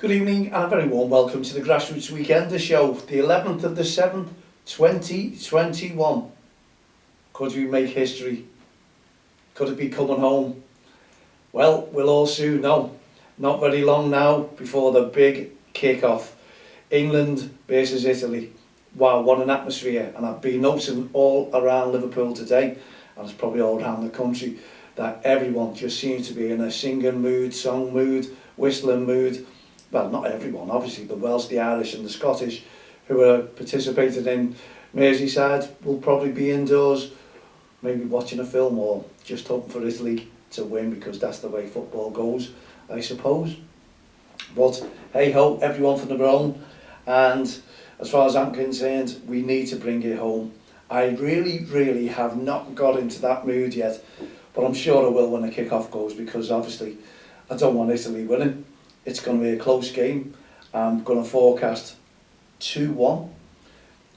Good evening and a very warm welcome to the Grassroots Weekender Show, the 11th of the 7th, 2021. Could we make history? Could it be coming home? Well, we'll all soon know. Not very long now before the big kick-off. England versus Italy. Wow, what an atmosphere. And I've been noticing all around Liverpool today, and it's probably all around the country, that everyone just seems to be in a singing mood, song mood, whistling mood. Well, not everyone, obviously the Welsh, the Irish and the Scottish who are participating in Merseyside will probably be indoors, maybe watching a film or just hoping for Italy to win, because that's the way football goes, I suppose. But hey ho, everyone for their own, and as far as I'm concerned, we need to bring it home. I really have not got into that mood yet, but I'm sure I will when the kick-off goes, because obviously I don't want Italy winning. It's going to be a close game. I'm going to forecast 2-1.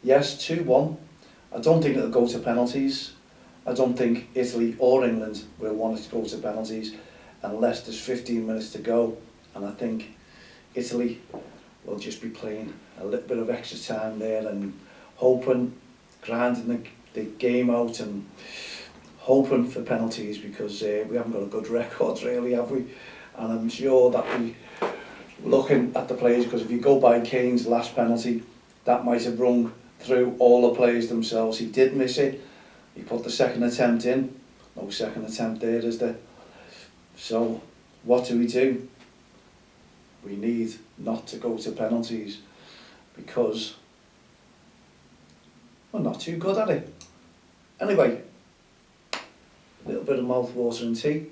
Yes, 2-1. I don't think it'll go to penalties. I don't think Italy or England will want it to go to penalties unless there's 15 minutes to go. And I think Italy will just be playing a little bit of extra time there and hoping, grinding the game out and hoping for penalties, because we haven't got a good record really, have we? And I'm sure that we, looking at the players, because if you go by Kane's last penalty, that might have rung through all the players themselves. He did miss it. He put the second attempt in. No second attempt there, is there? So what do? We need not to go to penalties, because we're not too good at it. Anyway, a little bit of mouth-watering tea.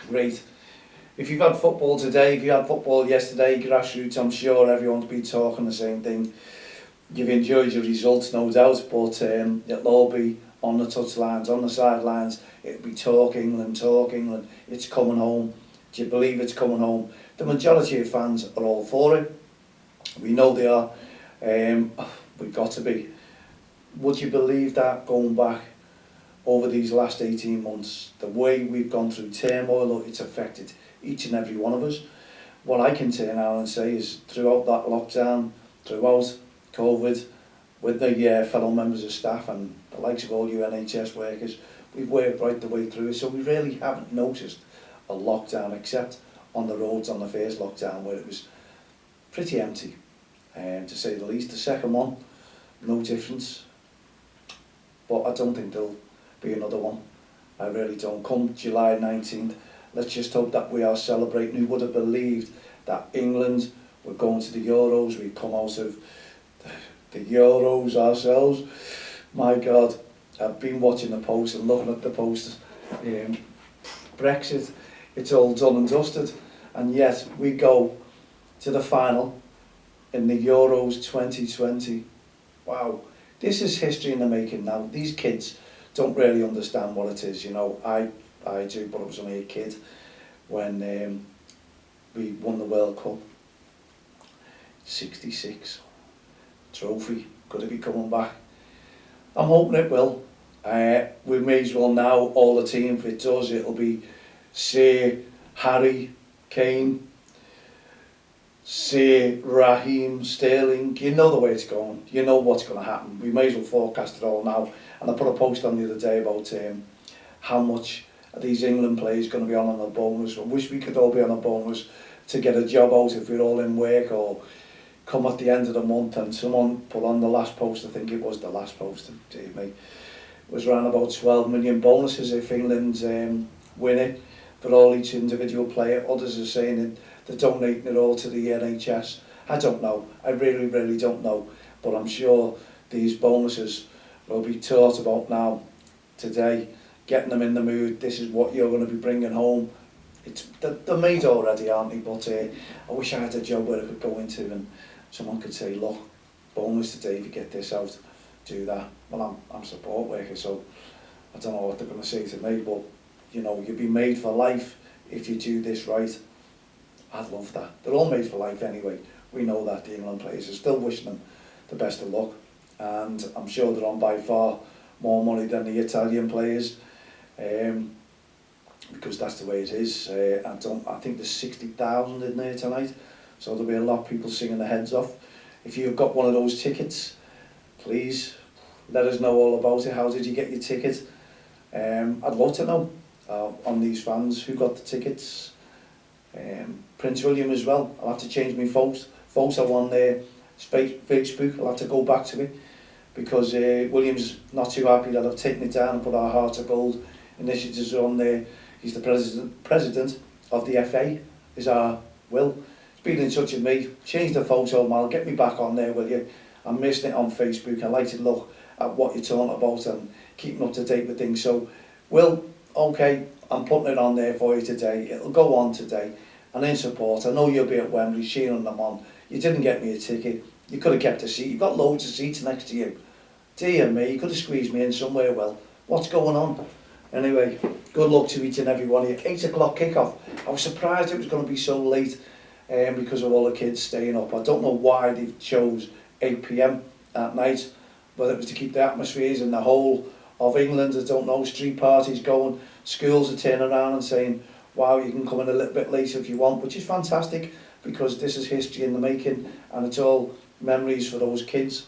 Great. If you've had football today, if you had football yesterday, Grassroots, I'm sure everyone's been talking the same thing. You've enjoyed your results, no doubt, but it'll all be on the touchlines, on the sidelines. It'll be talk England, it's coming home. Do you believe it's coming home? The majority of fans are all for it. We know they are. We've got to be. Would you believe that, going back over these last 18 months, the way we've gone through turmoil, it's affected each and every one of us? What I can turn out and say is, throughout that lockdown, throughout COVID, with the fellow members of staff and the likes of all you NHS workers, we've worked right the way through it, so we really haven't noticed a lockdown, except on the roads on the first lockdown, where it was pretty empty, to say the least. The second one, no difference, but I don't think there'll be another one. I really don't. Come July 19th, let's just hope that we are celebrating. Who would have believed that England were going to the Euros? We've come out of the Euros ourselves. My God, I've been watching the post and looking at the post. Brexit, it's all done and dusted, and yet we go to the final in the Euros 2020. Wow, this is history in the making now. These kids don't really understand what it is, you know. I do, but I was only a kid when we won the World Cup. 66 trophy, could it be coming back? I'm hoping it will. We may as well now, all the team, if it does, it'll be Sir Harry Kane, Sir Raheem Sterling. You know the way it's going, you know what's going to happen. We may as well forecast it all now. And I put a post on the other day about how much are these England players going to be on a bonus. I wish we could all be on a bonus to get a job out if we're all in work, or come at the end of the month. And someone put on the last post, I think it was the last post, it was around about 12 million bonuses if England win it for all each individual player. Others are saying that they're donating it all to the NHS. I don't know, I really don't know, but I'm sure these bonuses will be taught about now, today, getting them in the mood. This is what you're going to be bringing home. They're made already, aren't they? But I wish I had a job where I could go into and someone could say, look, bonus today if you get this out, do that. Well, I'm a support worker, so I don't know what they're going to say to me, but you know, you'll be made for life if you do this right. I'd love that. They're all made for life anyway. We know that. The England players are still wishing them the best of luck, and I'm sure they're on by far more money than the Italian players. because that's the way it is. I think there's 60,000 in there tonight, so there'll be a lot of people singing their heads off. If you've got one of those tickets, please let us know all about it. How did you get your ticket? I'd love to know on these fans who got the tickets. Prince William as well. I'll have to change my photo on there. Facebook, I'll have to go back to it, because William's not too happy that I've taken it down and put our Heart of Gold initiatives on there. He's the president of the FA, is our Will. He's been in touch with me. Change the photo, Mal, get me back on there, will you? I'm missing it on Facebook. I like to look at what you're talking about and keeping up to date with things. So, Will, okay, I'm putting it on there for you today. It'll go on today. And in support, I know you'll be at Wembley cheering them on. You didn't get me a ticket. You could have kept a seat. You've got loads of seats next to you. Dear me, you could have squeezed me in somewhere. Well, what's going on? Anyway, good luck to each and every one of you. 8 o'clock kickoff. I was surprised it was going to be so late because of all the kids staying up. I don't know why they chose 8 p.m. at night, whether it was to keep the atmospheres in the whole of England. I don't know, street parties going, schools are turning around and saying, wow, you can come in a little bit later if you want, which is fantastic, because this is history in the making and it's all memories for those kids.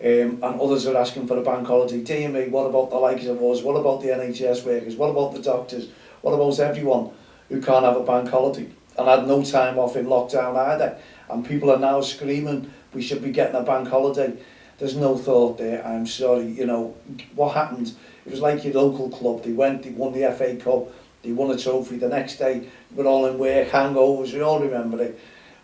And others are asking for a bank holiday. Dear me, what about the likes of us? What about the NHS workers? What about the doctors? What about everyone who can't have a bank holiday and had no time off in lockdown either? And people are now screaming we should be getting a bank holiday. There's no thought there. I'm sorry. You know what happened? It was like your local club. They won the FA Cup, they won a trophy. The next day we're all in work, hangovers, we all remember it.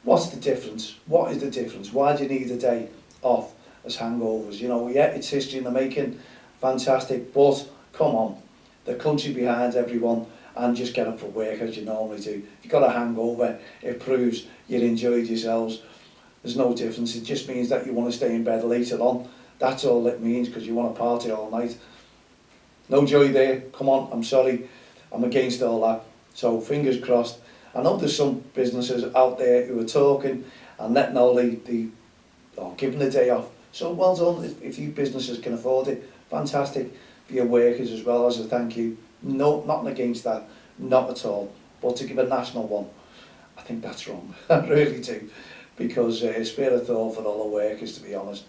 What's the difference? What is the difference? Why do you need a day off as hangovers? You know, yeah, it's history in the making, fantastic, but come on, the country behind everyone, and just get up for work as you normally do. If you've got a hangover, it proves you enjoyed yourselves. There's no difference. It just means that you want to stay in bed later on. That's all it means, because you want to party all night. No joy there. Come on, I'm sorry. I'm against all that. So fingers crossed. I know there's some businesses out there who are talking and letting all giving the day off. So well done. If you businesses can afford it, fantastic. For your workers as well, as a thank you. No, nothing against that, not at all. But to give a national one, I think that's wrong. I really do. Because spare a thought for all the workers, to be honest.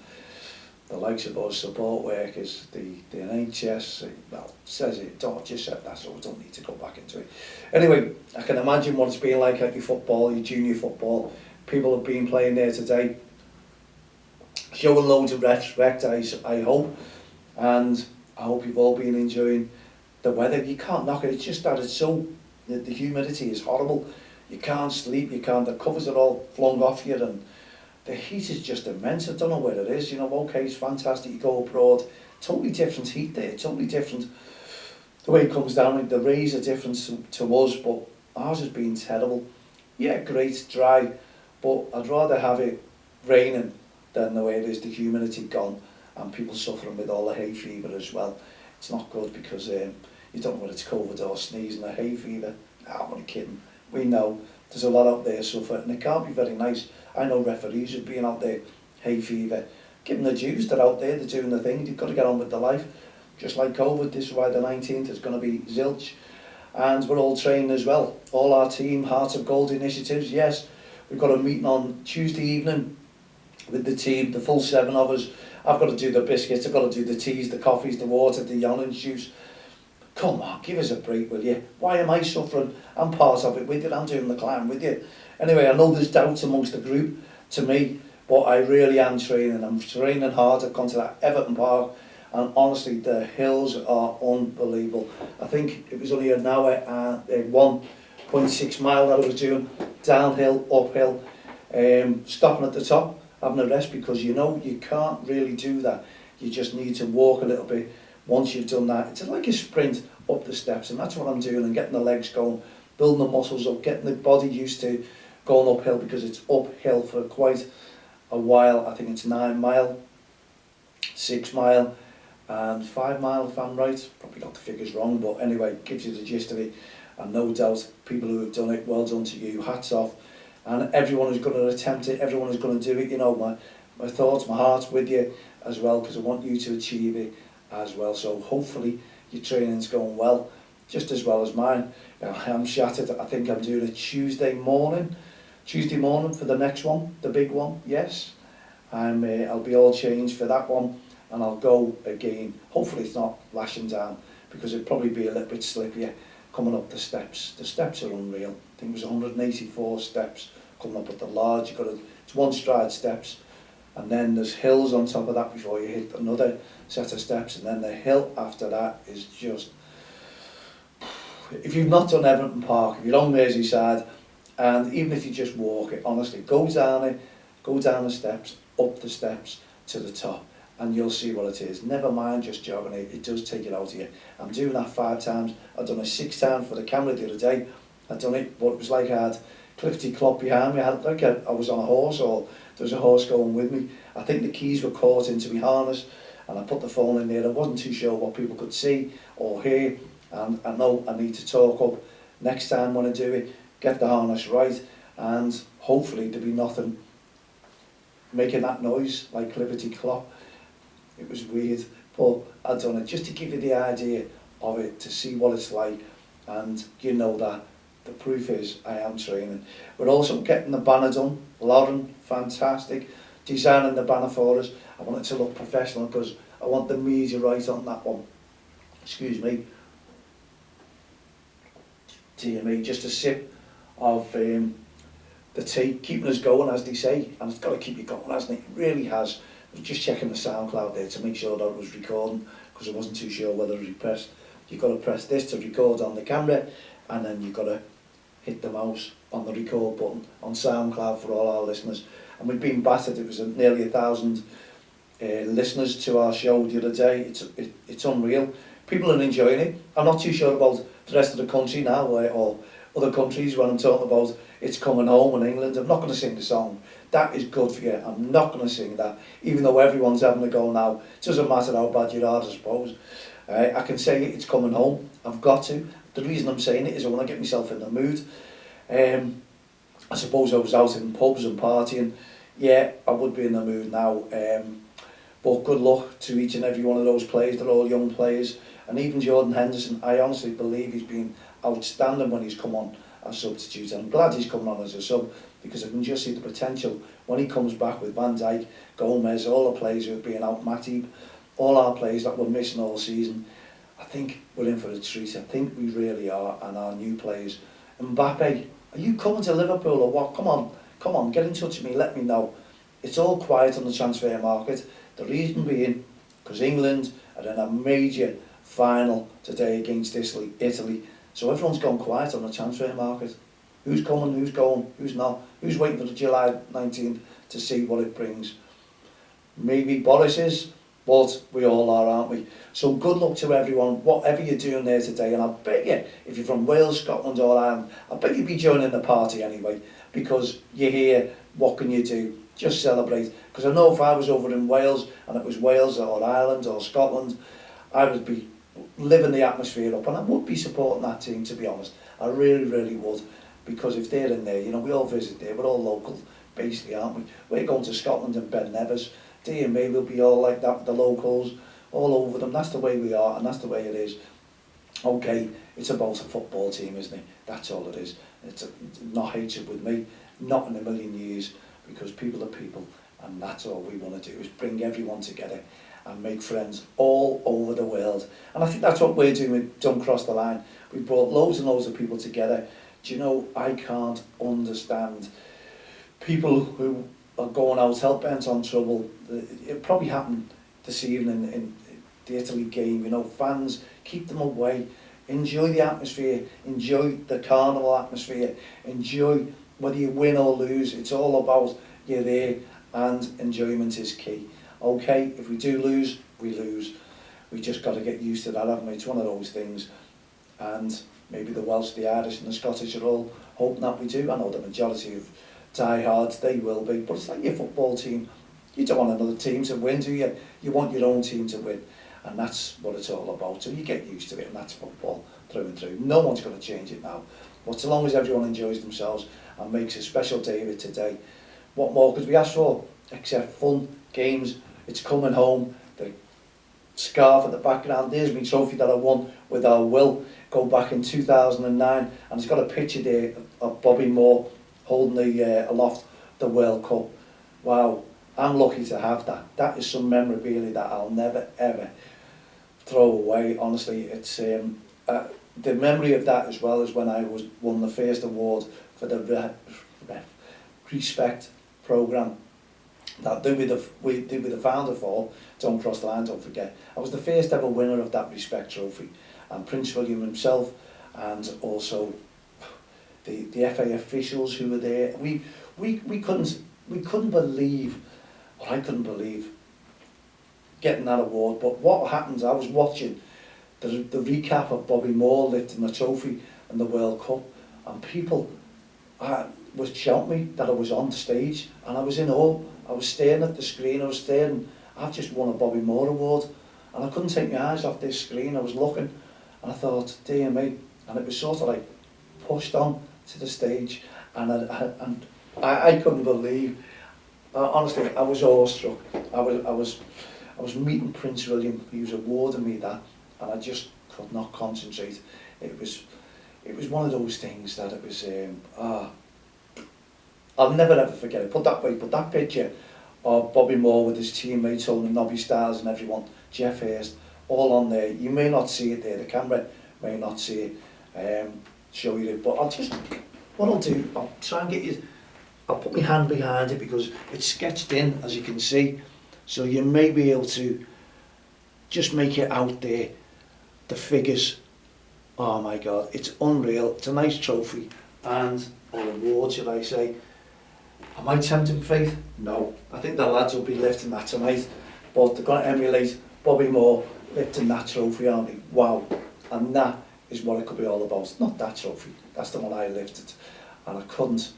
The likes of us support workers, the NHS, well, says it, just said that, so we don't need to go back into it. Anyway, I can imagine what it's been like at your football, your junior football. People have been playing there today, showing loads of respect, I hope. And I hope you've all been enjoying the weather. You can't knock it, it's just that it's so, the humidity is horrible. You can't sleep, the covers are all flung off you, and the heat is just immense. I don't know where it is, you know, okay, it's fantastic, you go abroad, totally different heat there, totally different. The way it comes down, the rays are different to us, but ours has been terrible. Yeah, great, dry, but I'd rather have it raining than the way it is, the humidity gone, and people suffering with all the hay fever as well. It's not good, because you don't know whether it's COVID or sneezing or hay fever. I'm only kidding. We know there's a lot out there suffering, and it can't be very nice. I know referees who've been out there, hay fever. Give them the dues, they're out there, they're doing the thing, they've got to get on with their life. Just like COVID, this is why the 19th is going to be zilch. And we're all training as well. All our team, Heart of Gold initiatives, yes. We've got a meeting on Tuesday evening with the team, the full 7 of us. I've got to do the biscuits, I've got to do the teas, the coffees, the water, the orange juice. Come on, give us a break, will you? Why am I suffering? I'm part of it with you, I'm doing the climb with you. Anyway, I know there's doubts amongst the group, to me, but I really am training. I'm training hard. I've gone to that Everton Park, and honestly, the hills are unbelievable. I think it was only an hour and 1.6 mile that I was doing, downhill, uphill, stopping at the top, having a rest, because you know you can't really do that. You just need to walk a little bit. Once you've done that, it's like a sprint up the steps, and that's what I'm doing, and getting the legs going, building the muscles up, getting the body used to going uphill, because it's uphill for quite a while. I think it's 9 mile, 6 mile, and 5 mile if I'm right. Probably got the figures wrong, but anyway, gives you the gist of it. And no doubt, people who have done it, well done to you, hats off. And everyone who's going to attempt it, everyone who's going to do it, you know, my thoughts, my heart's with you as well, because I want you to achieve it as well. So hopefully your training's going well, just as well as mine. I'm shattered. I think I'm doing it Tuesday morning for the next one, the big one, yes. I'll be all changed for that one, and I'll go again. Hopefully it's not lashing down, because it'd probably be a little bit slippier coming up the steps. The steps are unreal. I think it was 184 steps coming up at the large. It's one stride steps, and then there's hills on top of that before you hit another set of steps, and then the hill after that is just... If you've not done Everton Park, if you're on Merseyside, and even if you just walk it, honestly, go down the steps, up the steps to the top, and you'll see what it is. Never mind just jogging it, it does take it out of you. I'm doing that 5 times. I've done it 6 times for the camera the other day. I've done it, but it was like I had Clifty Clock behind me. I was on a horse, or there was a horse going with me. I think the keys were caught into my harness, and I put the phone in there. I wasn't too sure what people could see or hear, and I know I need to talk up next time when I do it, get the harness right, and hopefully there'll be nothing making that noise like Clifty Clock. It was weird, but I've done it just to give you the idea of it, to see what it's like, and you know that the proof is I am training. We're also getting the banner done. Lauren, fantastic, designing the banner for us. I want it to look professional, because I want the media right on that one. Excuse me. Dear me, just a sip of the tea, keeping us going, as they say, and it's got to keep you going, hasn't it? It really has. I was just checking the SoundCloud there to make sure that it was recording, because I wasn't too sure whether it pressed. You've got to press this to record on the camera, and then you've got to hit the mouse on the record button on SoundCloud for all our listeners. And we've been battered. It was nearly 1,000 listeners to our show the other day. It's unreal. People are enjoying it. I'm not too sure about the rest of the country now, or other countries, when I'm talking about It's Coming Home in England. I'm not going to sing the song. That is good for you. I'm not going to sing that, even though everyone's having a go now. It doesn't matter how bad you are, I suppose. I can say It's Coming Home. I've got to. The reason I'm saying it is I want to get myself in the mood. I suppose I was out in pubs and partying. Yeah, I would be in the mood now. But good luck to each and every one of those players. They're all young players. And even Jordan Henderson, I honestly believe he's been outstanding when he's come on as substitute. I'm glad he's coming on as a sub, because I can just see the potential when he comes back with Van Dijk, Gomez, all the players who have been out, Matip, all our players that were missing all season. I think we're in for a treat. I think we really are, and our new players. Mbappe, are you coming to Liverpool or what? Come on, get in touch with me, let me know. It's all quiet on the transfer market. The reason being, because England are in a major final today against Italy. So everyone's gone quiet on the transfer market. Who's coming, who's going, who's not? Who's waiting for the July 19th to see what it brings? Maybe Boris is, but we all are, aren't we? So good luck to everyone, whatever you're doing there today. And I bet you, if you're from Wales, Scotland or Ireland, I bet you'll be joining the party anyway, because you're here, what can you do? Just celebrate. Because I know if I was over in Wales, and it was Wales or Ireland or Scotland, I would be living the atmosphere up, and I would be supporting that team, to be honest. I really, really would, because if they're in there, you know, we all visit there, we're all local, basically, aren't we? We're going to Scotland and Ben Nevis. Dear me, we'll be all like that, the locals, all over them. That's the way we are, and that's the way it is. Okay, it's about a football team, isn't it? That's all it is. It's not hatred with me, not in a million years, because people are people, and that's all we want to do, is bring everyone together and make friends all over the world. And I think that's what we're doing with Don't Cross the Line. We've brought loads and loads of people together. Do you know, I can't understand people who are going out hell-bent on trouble. It probably happened this evening in the Italy game. You know, fans, keep them away. Enjoy the atmosphere. Enjoy the carnival atmosphere. Enjoy whether you win or lose. It's all about you're there, and enjoyment is key. Okay, if we do lose, we lose. We just got to get used to that, haven't we? It's one of those things. And maybe the Welsh, the Irish and the Scottish are all hoping that we do. I know the majority of diehards, they will be. But it's like your football team. You don't want another team to win, do you? You want your own team to win. And that's what it's all about. So you get used to it, and that's football through and through. No one's going to change it now. But so long as everyone enjoys themselves and makes a special day of it today, what more could we ask for? Except fun, games. It's coming home. The scarf at the background. There's my trophy that I won with our Will, go back in 2009, and it's got a picture there of Bobby Moore holding aloft the World Cup. Wow, I'm lucky to have that. That is some memorabilia that I'll never ever throw away. Honestly, it's the memory of that, as well as when I won the first award for the Respect programme that we did with the founder for Don't Cross the Line, Don't Forget. I was the first ever winner of that Respect trophy, and Prince William himself, and also the FA officials who were there. We couldn't believe, well, I couldn't believe getting that award. But what happens, I was watching the recap of Bobby Moore lifting the trophy in the World Cup, and people was shouting me that I was on stage, and I was in awe. I was staring at the screen, I've just won a Bobby Moore award, and I couldn't take my eyes off this screen. I was looking, and I thought, dear me, and it was sort of like pushed on to the stage, and I couldn't believe, honestly, I was awestruck. I was meeting Prince William, he was awarding me that, and I just could not concentrate. It was one of those things that it was, I'll never ever forget it. Put that picture of Bobby Moore with his teammates holding Nobby Stiles and everyone, Geoff Hurst, all on there. You may not see it there, the camera may not see it, show you it, but what I'll do, I'll try and get you, I'll put my hand behind it because it's sketched in, as you can see, so you may be able to just make it out there, the figures. Oh my God, it's unreal. It's a nice trophy, and or award, should I say. Am I tempting fate? No. I think the lads will be lifting that tonight, but they're going to emulate Bobby Moore lifting that trophy, aren't they? Wow. And that is what it could be all about. Not that trophy, that's the one I lifted, and I couldn't.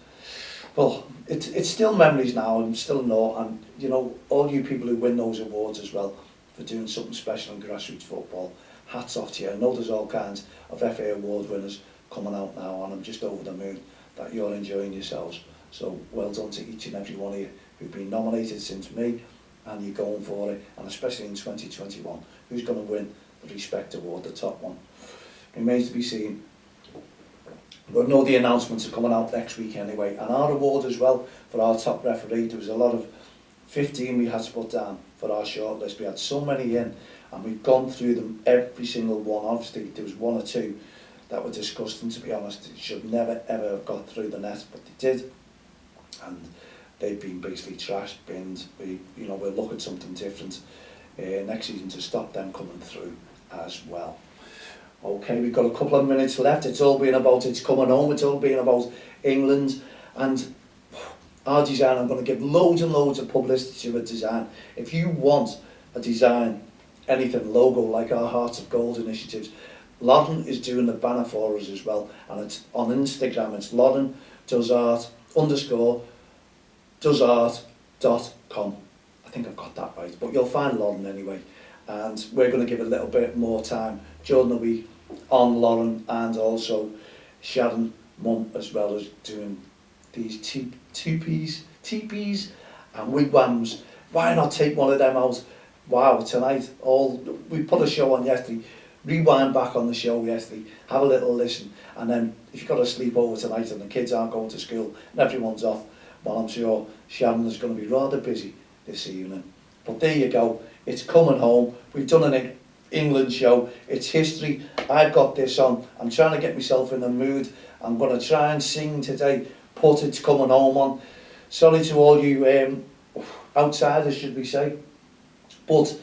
Well, it's still memories now, I'm still in awe, and you know, all you people who win those awards as well for doing something special in grassroots football, hats off to you. I know there's all kinds of FA award winners coming out now, and I'm just over the moon that you're enjoying yourselves. So well done to each and every one of you who've been nominated since me, and you're going for it, and especially in 2021. Who's going to win the Respect Award, the top one? Remains to be seen. But know the announcements are coming out next week anyway. And our award as well for our top referee, there was a lot of 15 we had to put down for our shortlist. We had so many in, and we've gone through them, every single one. Obviously there was one or two that were disgusting, to be honest. It should never ever have got through the net, but they did. And they've been basically trashed, binned. We'll look at something different next season to stop them coming through as well. Okay, we've got a couple of minutes left. It's all been about it's coming home. It's all been about England and our design. I'm going to give loads and loads of publicity to a design. If you want a design, anything, logo like our Hearts of Gold initiatives, Loddon is doing the banner for us as well, and it's on Instagram. It's Loddon does art _doesart.com. I think I've got that right, but you'll find Loddon anyway. And we're going to give it a little bit more time during the week on Lauren, and also Sharon Mum, as well as doing these teepees and wigwams. Why not take one of them out? Wow, tonight, we put a show on yesterday. Rewind back on the show yesterday, have a little listen, and then if you've got a sleepover tonight and the kids aren't going to school and everyone's off, well, I'm sure Sharon is going to be rather busy this evening. But there you go, it's coming home. We've done an England show, it's history. I've got this on, I'm trying to get myself in the mood. I'm going to try and sing today, put It's Coming Home on. Sorry to all you outsiders, should we say, but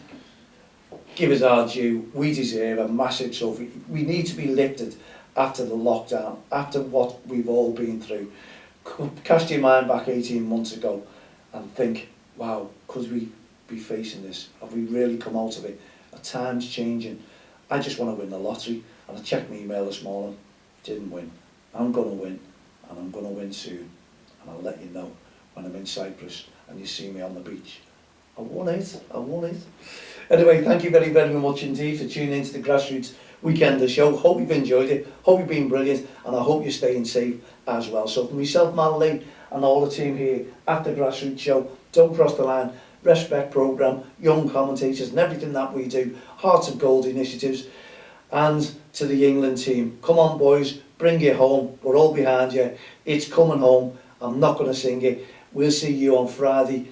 give us our due. We deserve a massive trophy. We need to be lifted after the lockdown, after what we've all been through. Cast your mind back 18 months ago and think, wow, could we be facing this? Have we really come out of it? Are times changing? I just want to win the lottery, and I checked my email this morning, didn't win. I'm going to win, and I'm going to win soon, and I'll let you know when I'm in Cyprus and you see me on the beach. I won it. Anyway, thank you very, very much indeed for tuning into the Grassroots Weekender show. Hope you've enjoyed it, hope you've been brilliant, and I hope you're staying safe as well. So for myself, Madeline, and all the team here at the Grassroots show, Don't Cross the Line, Respect programme, young commentators and everything that we do, Hearts of Gold initiatives, and to the England team. Come on boys, bring it home. We're all behind you. It's coming home. I'm not going to sing it. We'll see you on Friday,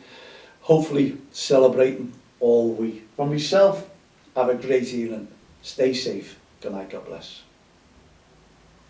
hopefully celebrating all week. From myself, have a great evening. Stay safe. Good night, God bless.